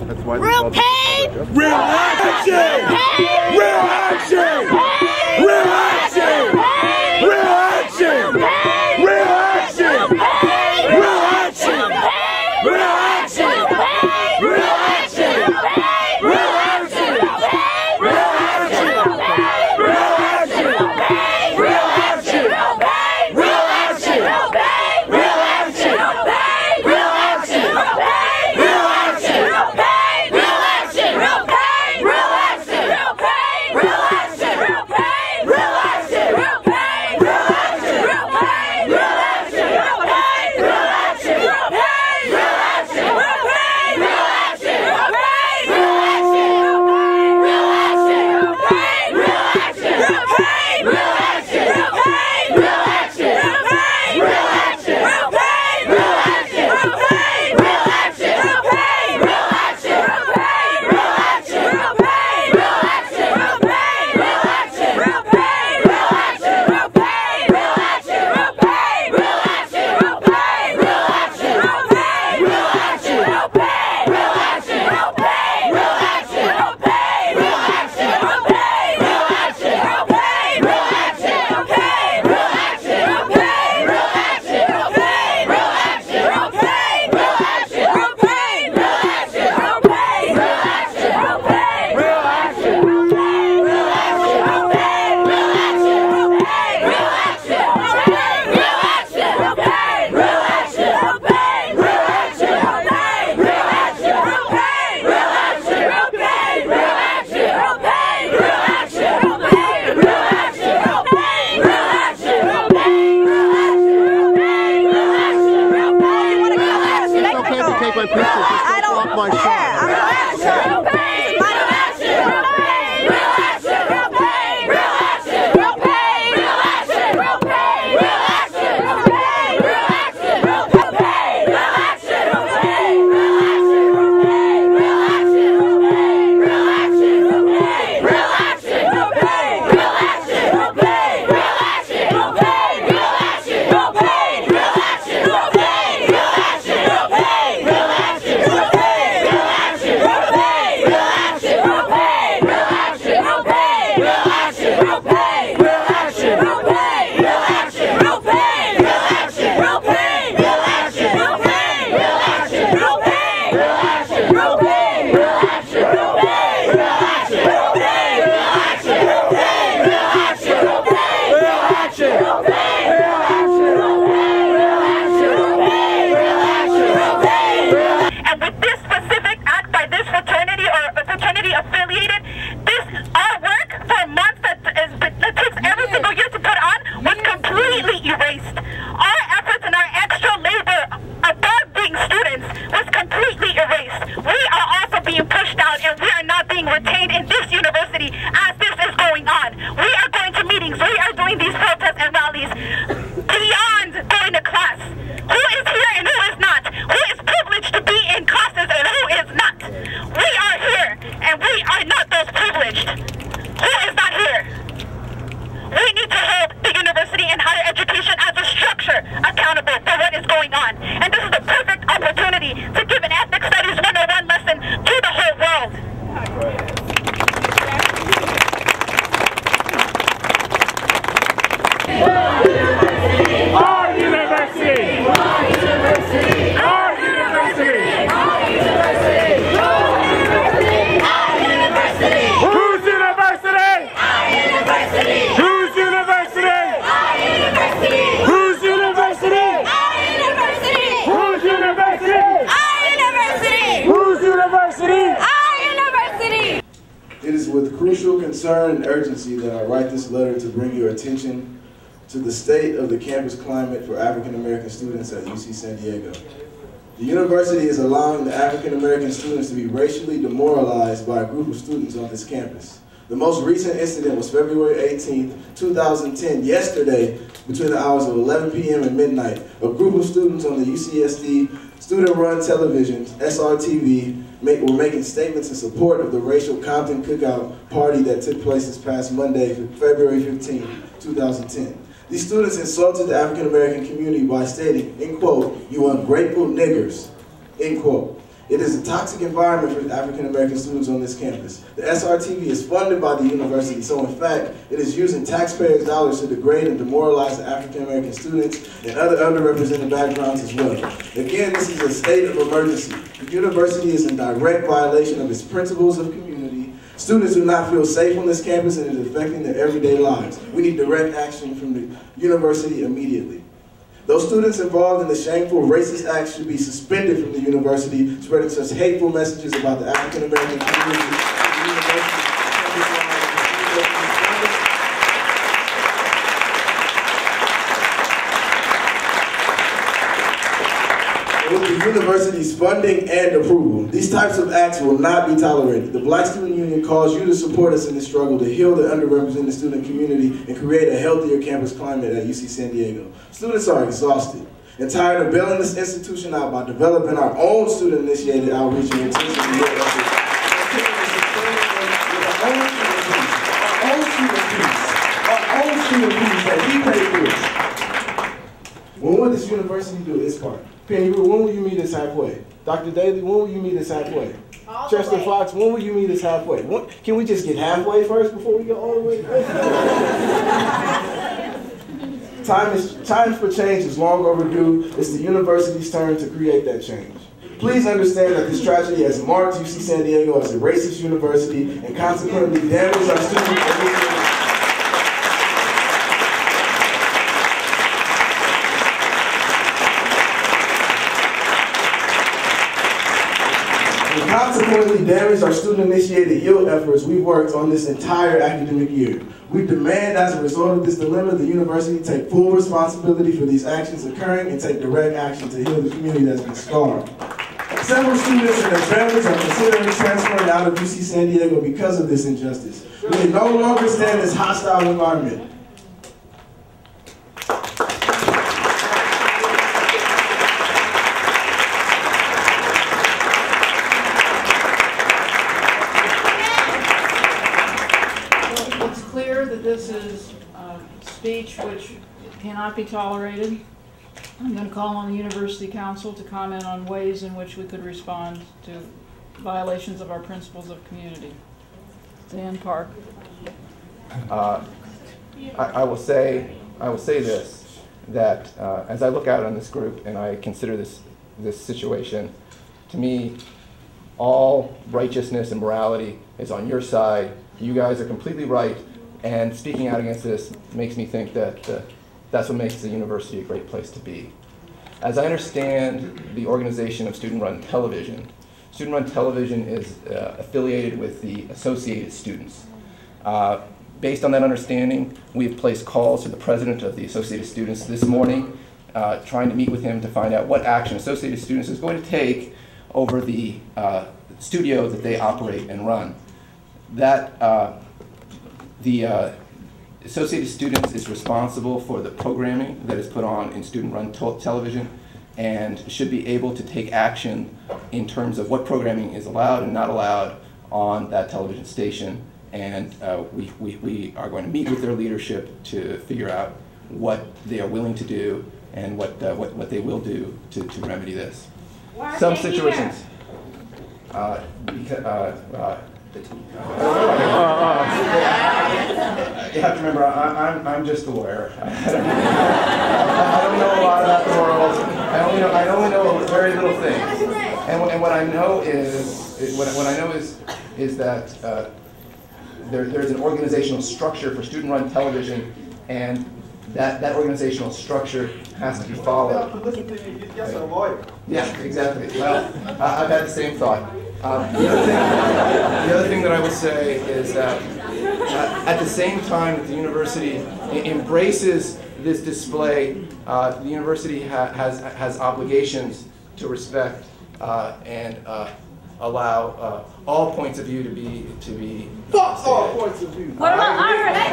Real pain! Real action! Real action! Real action! Real action! Real action! Real action! Real action! Real action! Real action! Real action! Real action! Real action! Real action! Real action! Real action! Real action! With crucial concern and urgency that I write this letter to bring your attention to the state of the campus climate for African-American students at UC San Diego. The university is allowing the African-American students to be racially demoralized by a group of students on this campus. The most recent incident was February 18th, 2010, yesterday, between the hours of 11 p.m. and midnight. A group of students on the UCSD student-run television, SRTV, were making statements in support of the racial Compton cookout party that took place this past Monday, February 15, 2010. These students insulted the African-American community by stating, end quote, "you ungrateful niggers," end quote. It is a toxic environment for African-American students on this campus. The SRTV is funded by the university, so in fact, it is using taxpayers' dollars to degrade and demoralize the African-American students and other underrepresented backgrounds as well. Again, this is a state of emergency. The university is in direct violation of its principles of community. Students do not feel safe on this campus and it is affecting their everyday lives. We need direct action from the university immediately. Those students involved in the shameful racist acts should be suspended from the university, spreading such hateful messages about the African-American community. With the university's funding and approval, these types of acts will not be tolerated. The Black Student Union calls you to support us in this struggle to heal the underrepresented student community and create a healthier campus climate at UC San Diego. Students are exhausted and tired of bailing this institution out by developing our own student-initiated outreach and intensive your efforts. Our own student fees that we pay for. When will this university do its part? Penny, when will you meet us halfway? Dr. Daly, when will you meet us halfway? Chester Fox, when will you meet us halfway? Can we just get halfway first before we go all the way? Time for change is long overdue. It's the university's turn to create that change. Please understand that this tragedy has marked UC San Diego as a racist university and consequently damaged our students. Consequently damaged our student-initiated yield efforts we've worked on this entire academic year. We demand as a result of this dilemma, the university take full responsibility for these actions occurring and take direct action to heal the community that's been scarred. Several students and their families are considering transferring out of UC San Diego because of this injustice. We can no longer stand this hostile environment. This is speech which cannot be tolerated. I'm going to call on the University Council to comment on ways in which we could respond to violations of our principles of community. Dan Park. I will say this, that as I look out on this group and I consider this situation, to me, all righteousness and morality is on your side. You guys are completely right. And speaking out against this makes me think that that's what makes the university a great place to be. As I understand the organization of student-run television is affiliated with the Associated Students. Based on that understanding, we have placed calls to the president of the Associated Students this morning, trying to meet with him to find out what action Associated Students is going to take over the studio that they operate and run. The Associated Students is responsible for the programming that is put on in student-run television and should be able to take action in terms of what programming is allowed and not allowed on that television station. And we are going to meet with their leadership to figure out what they are willing to do and what they will do to remedy this. Some situations. You have to remember, I'm just a lawyer. I don't know a lot about the world. I only know very little things. And what I know is that there's an organizational structure for student-run television, and that organizational structure has to be followed. Yes, a lawyer. Yeah, exactly. Well, I've had the same thought. The other thing that I would say is that at the same time that the university embraces this display, the university has obligations to respect and allow all points of view to be. Fuck all points of view. What about our respect?